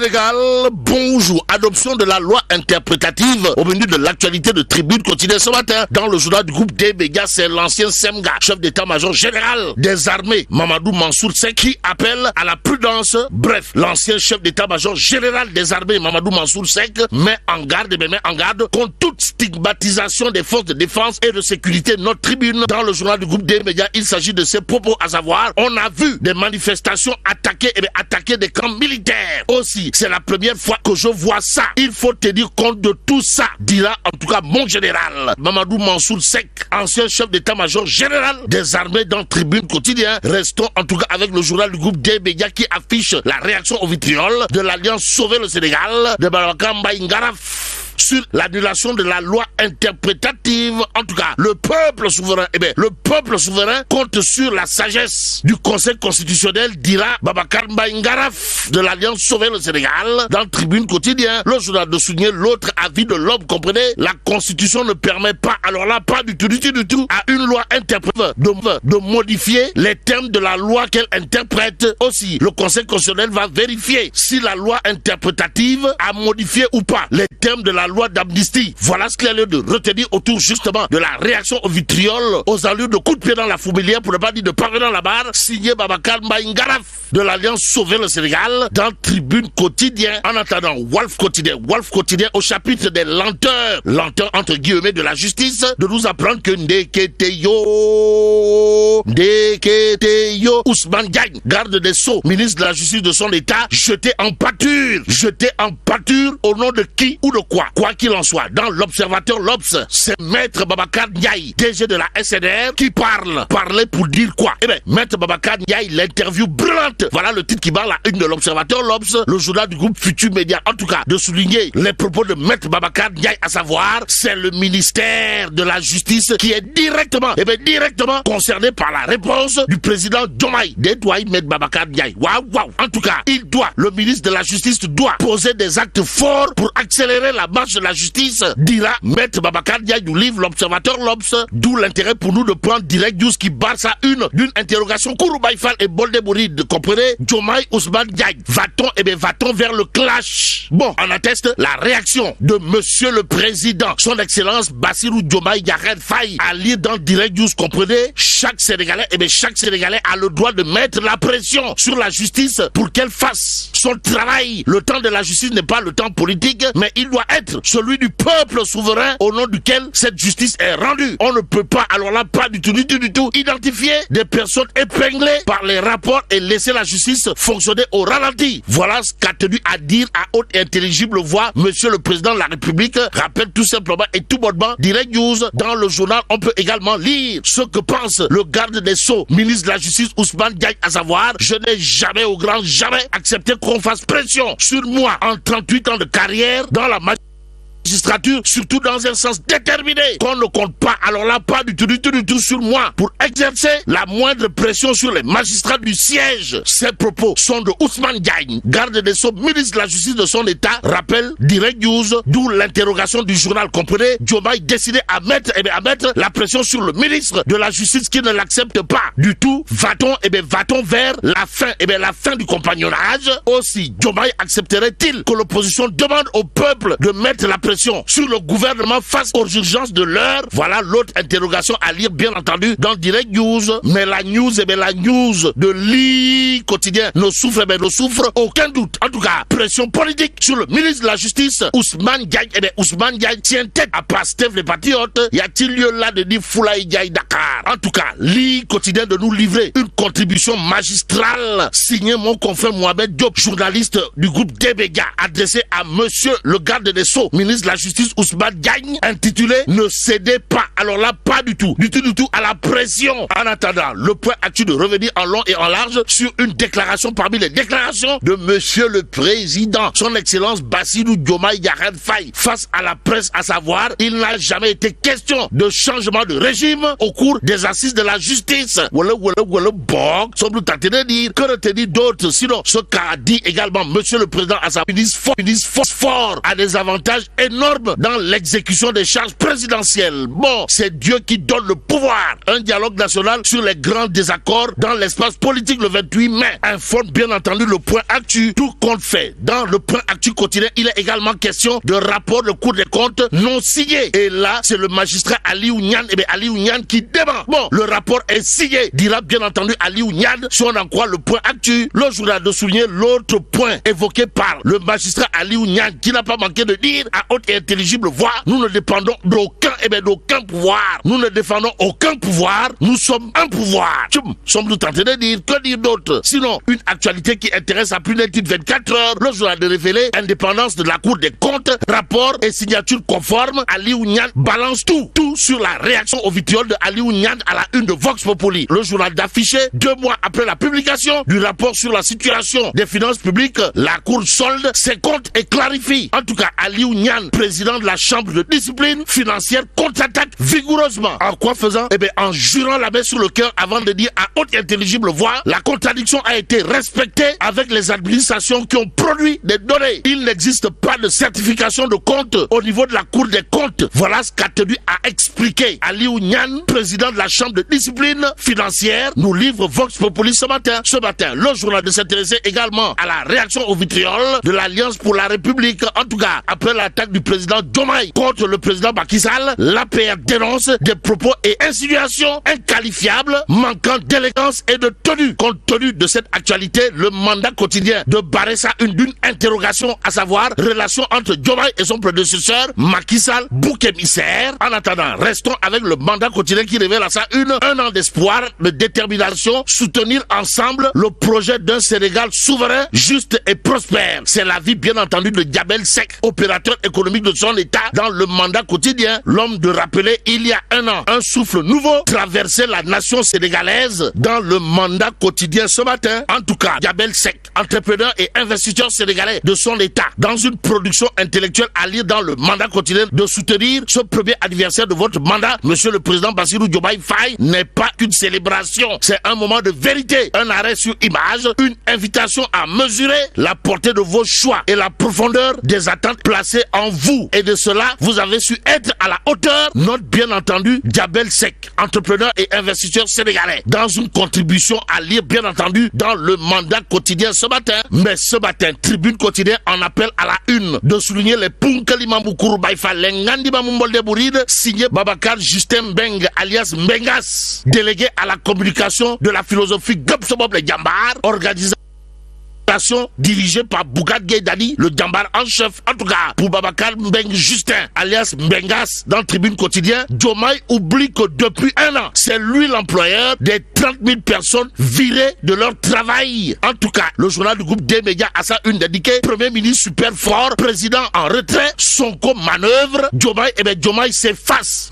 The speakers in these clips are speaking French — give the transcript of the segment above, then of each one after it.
Sénégal, bonjour. Adoption de la loi interprétative au menu de l'actualité de Tribune quotidienne ce matin. Dans le journal du groupe des médias, c'est l'ancien Semga, chef d'état-major général des armées, Mamadou Mansour Seck, qui appelle à la prudence. Bref, l'ancien chef d'état-major général des armées, Mamadou Mansour Seck, met en garde contre toute stigmatisation des forces de défense et de sécurité. Notre Tribune, dans le journal du groupe des médias, il s'agit de ces propos, à savoir, on a vu des manifestations attaquer des camps militaires. Aussi, c'est la première fois que je vois ça. Il faut tenir compte de tout ça, dira en tout cas mon général Mamadou Mansour Seck, ancien chef d'état-major général des armées dans Tribune quotidien. Restons en tout cas avec le journal du groupe des médias qui affiche la réaction au vitriol de l'Alliance Sauver le Sénégal de Babacar Mbaye Ngaraf sur l'annulation de la loi interprétative. En tout cas, le peuple souverain compte sur la sagesse du Conseil constitutionnel, dira Babacar Mbaye Ngaraf de l'Alliance Sauver le Sénégal dans Tribune quotidien. Le journal de souligner l'autre avis de l'homme, comprenez, la Constitution ne permet pas, alors là, pas du tout, à une loi interprétative de modifier les termes de la loi qu'elle interprète. Aussi, le Conseil constitutionnel va vérifier si la loi interprétative a modifié ou pas les termes de la loi d'amnistie. Voilà ce qu'il y a lieu de retenir autour justement de la réaction au vitriol, aux allures de coups de pied dans la fourmilière, pour ne pas dire de pavé dans la barre, signé Babacar Mbaye Ngaraf de l'Alliance Sauver le Sénégal dans Tribune quotidien. En attendant, Wolf quotidien au chapitre des lenteurs entre guillemets de la justice, de nous apprendre que Ndeketeyo Ousmane Diagne, garde des Sceaux, ministre de la Justice de son État, jeté en pâture au nom de qui ou de quoi. Quoi qu'il en soit, dans l'Observateur, l'Obs, c'est Maître Babacar Ndiaye, DG de la SNR, qui parlait pour dire quoi? Eh bien, Maître Babacar Ndiaye, l'interview brillante. Voilà le titre qui barre la une de l'Observateur, l'Obs, le journal du groupe Futur Média. En tout cas, de souligner les propos de Maître Babacar Ndiaye, à savoir, c'est le ministère de la Justice qui est directement concerné par la réponse du président Diomaye. Maître Babacar Ndiaye. Waouh. En tout cas, le ministre de la Justice doit poser des actes forts pour accélérer la marche de la justice, dira Maître Babacar Ndiaye du livre L'Observateur, l'Obs. D'où l'intérêt pour nous de prendre Direct News qui barre sa une d'une interrogation. Kouroubaï Fall et Bolde Bouride, comprenez? Diomaye Ousmane Diagne. Va-t-on vers le clash? Bon, on atteste la réaction de Monsieur le Président, son Excellence Bassirou Diomaye Diakhar Faye, à lire dans Direct News, comprenez? Chaque Sénégalais a le droit de mettre la pression sur la justice pour qu'elle fasse son travail. Le temps de la justice n'est pas le temps politique, mais il doit être celui du peuple souverain au nom duquel cette justice est rendue. On ne peut pas, alors là, pas du tout, identifier des personnes épinglées par les rapports et laisser la justice fonctionner au ralenti. Voilà ce qu'a tenu à dire à haute et intelligible voix Monsieur le Président de la République. Rappelle tout simplement et tout bonnement Direct News. Dans le journal, on peut également lire ce que pense le garde des Sceaux, ministre de la Justice Ousmane Diagne, à savoir, je n'ai jamais, au grand jamais, accepté qu'on fasse pression sur moi en 38 ans de carrière dans la magistrature, surtout dans un sens déterminé, qu'on ne compte pas, alors là, pas du tout sur moi, pour exercer la moindre pression sur les magistrats du siège. Ces propos sont de Ousmane Diagne, garde des Sceaux, ministre de la Justice de son État, rappelle Direct News, d'où l'interrogation du journal, comprenez? Diomaye décidé à mettre la pression sur le ministre de la Justice qui ne l'accepte pas du tout. Va-t-on vers la fin du compagnonnage? Aussi, Diomaye accepterait-il que l'opposition demande au peuple de mettre la pression sur le gouvernement face aux urgences de l'heure? Voilà l'autre interrogation à lire, bien entendu, dans Direct News. Mais la news de l'I quotidien ne souffre aucun doute. En tout cas, pression politique sur le ministre de la Justice, Ousmane Diagne. Ousmane Diagne tient tête à Pastef les patriotes. Y a-t-il lieu là de dire Foulaye Diagne Dakar? En tout cas, l'I quotidien de nous livrer une contribution magistrale signée mon confrère Mohamed Diop, journaliste du groupe Débéga, adressé à Monsieur le garde des Sceaux, ministre de la Justice Ousmane Diagne, intitulé Ne cédez pas, alors là, pas du tout à la pression. En attendant, le point actu de revenir en long et en large sur une déclaration parmi les déclarations de Monsieur le Président, son Excellence Bassirou Diomaye Diakhar Faye, face à la presse, à savoir, il n'a jamais été question de changement de régime au cours des assises de la justice. Bon, sommes-nous tentés de dire, que retenir d'autres, sinon ce qu'a dit également Monsieur le Président à sa ministre fort a des avantages énormes énorme dans l'exécution des charges présidentielles. Bon, c'est Dieu qui donne le pouvoir. Un dialogue national sur les grands désaccords dans l'espace politique le 28 mai informe bien entendu le point actu. Tout compte fait. Dans le point actu quotidien, il est également question de rapport de Cour des comptes non signé. Et là, c'est le magistrat Aliou Niane, Aliou Niane qui dément. Bon, le rapport est signé, dira bien entendu Aliou Niane, si on en croit le point actu. Le journal de souligner l'autre point évoqué par le magistrat Aliou Niane, qui n'a pas manqué de dire à haute et intelligible voix, nous ne dépendons d'aucun pouvoir. Nous ne défendons aucun pouvoir. Nous sommes un pouvoir. Sommes-nous tentés de dire, que dire d'autre? Sinon, une actualité qui intéresse à plus d'un titre 24 heures, le journal de révéler indépendance de la Cour des comptes, rapport et signature conforme. Aliou Niane balance tout sur la réaction au vitriol de Aliou Niane à la une de Vox Populi. Le journal d'afficher, 2 mois après la publication du rapport sur la situation des finances publiques, la Cour solde ses comptes et clarifie. En tout cas, Aliou Niane, président de la Chambre de discipline financière, contre-attaque vigoureusement. En quoi faisant? En jurant la main sur le cœur avant de dire à haute et intelligible voix, la contradiction a été respectée avec les administrations qui ont produit des données. Il n'existe pas de certification de compte au niveau de la Cour des comptes. Voilà ce qu'a tenu à expliquer Aliou Niane, président de la Chambre de discipline financière, nous livre Vox Populi ce matin. Ce matin, le journal de s'intéresser également à la réaction au vitriol de l'Alliance pour la République. En tout cas, après l'attaque du président Diomaye contre le président Macky Sall, l'APR dénonce des propos et insinuations inqualifiables, manquant d'élégance et de tenue. Compte tenu de cette actualité, le mandat quotidien de barrer ça d'une interrogation, à savoir relation entre Diomaye et son prédécesseur Macky Sall, bouc émissaire. En attendant, restons avec le mandat quotidien qui révèle à ça un an d'espoir, de détermination, soutenir ensemble le projet d'un Sénégal souverain, juste et prospère. C'est l'avis bien entendu de Diabel Seck, opérateur économique de son État, dans le mandat quotidien. L'homme de rappeler il y a un an, un souffle nouveau traversait la nation sénégalaise dans le mandat quotidien ce matin. En tout cas, Diabel Seck, entrepreneur et investisseur sénégalais de son État, dans une production intellectuelle à lire dans le mandat quotidien, de soutenir ce premier anniversaire de votre mandat, monsieur le président Bassirou Diomaye Faye, n'est pas qu'une célébration, c'est un moment de vérité, un arrêt sur image, une invitation à mesurer la portée de vos choix et la profondeur des attentes placées en vous. Et de cela, vous avez su être à la hauteur. Note bien entendu Diabel Seck, entrepreneur et investisseur sénégalais, dans une contribution à lire bien entendu dans le mandat quotidien ce matin. Mais ce matin, Tribune quotidien en appelle à la une de souligner les Punkali Mamboukuru Baïfa Lengandi Mamumbolde Bouride, signé Babacar Justin Mbeng alias Mbengas, délégué à la communication de la philosophie Gopsobob le Djambar, organisé dirigé par Bougat Gaydani, le Djambar en chef. En tout cas, pour Babacar Mbeng Justin, alias Mbengas, dans le Tribune quotidien, Diomaye oublie que depuis un an, c'est lui l'employeur des 30 000 personnes virées de leur travail. En tout cas, le journal du groupe des médias a ça une dédiquée. Premier ministre super fort, président en retrait, Sonko manœuvre, Diomaye s'efface.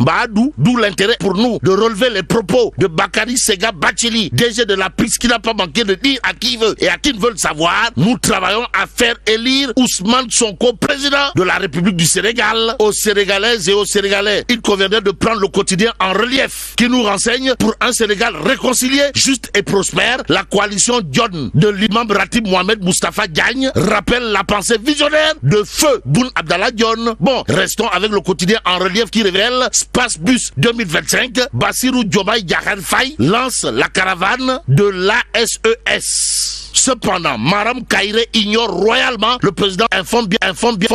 D'où l'intérêt pour nous de relever les propos de Bakary Sega Bachili, DG de la PIX, qui n'a pas manqué de dire à qui veut et à qui ne veut le savoir. Nous travaillons à faire élire Ousmane Sonko président de la République du Sénégal. Aux Sénégalaises et aux Sénégalais, il conviendrait de prendre le quotidien en relief, qui nous renseigne pour un Sénégal réconcilié, juste et prospère. La coalition Dione de l'imam Ratib Mohamed Moustapha Diagne rappelle la pensée visionnaire de feu Boun Abdallah Dionne. Bon, restons avec le quotidien en relief qui révèle Space Bus 2025. Bassirou Diomaye Diakhar Faye lance la caravane de l'ASES. Cependant, Maram Kairé ignore royalement. Le président informe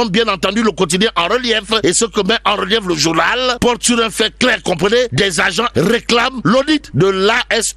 bien entendu le quotidien en relief. Et ce que met en relief le journal porte sur un fait clair, comprenez. Des agents réclament l'audit de l'ASES.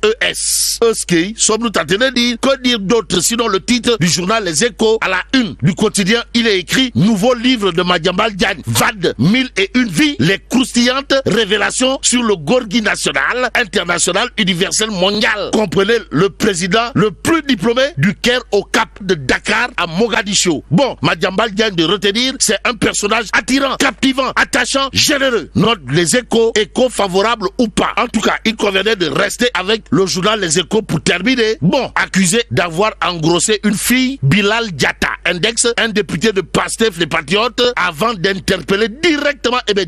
Sommes-nous tentés de dire? Que dire d'autre sinon le titre du journal Les Échos à la une du quotidien? Il est écrit nouveau livre de Madiambal Diagne, VAD 1001 vies, les croustillantes révélations sur le Gorgui national, international, universel, mondial. Comprenez, le président le plus diplômé du Caire au Cap de Dakar à Mogadiscio. Bon, Madiambal Diagne de retenir, c'est un personnage attirant, captivant, attachant, généreux. Note Les Échos, écho favorable ou pas. En tout cas, il convenait de rester avec le journal Les Échos pour terminer. Bon, accusé d'avoir engrossé une fille, Bilal Diatta, index, un député de Pastef les Patriotes, avant d'interpeller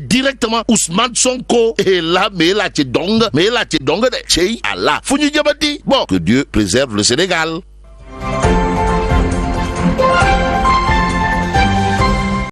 directement Ousmane Sonko. Et là, mais là, t'es donc de chez Allah. Founi Diabati. Bon, que Dieu préserve le Sénégal.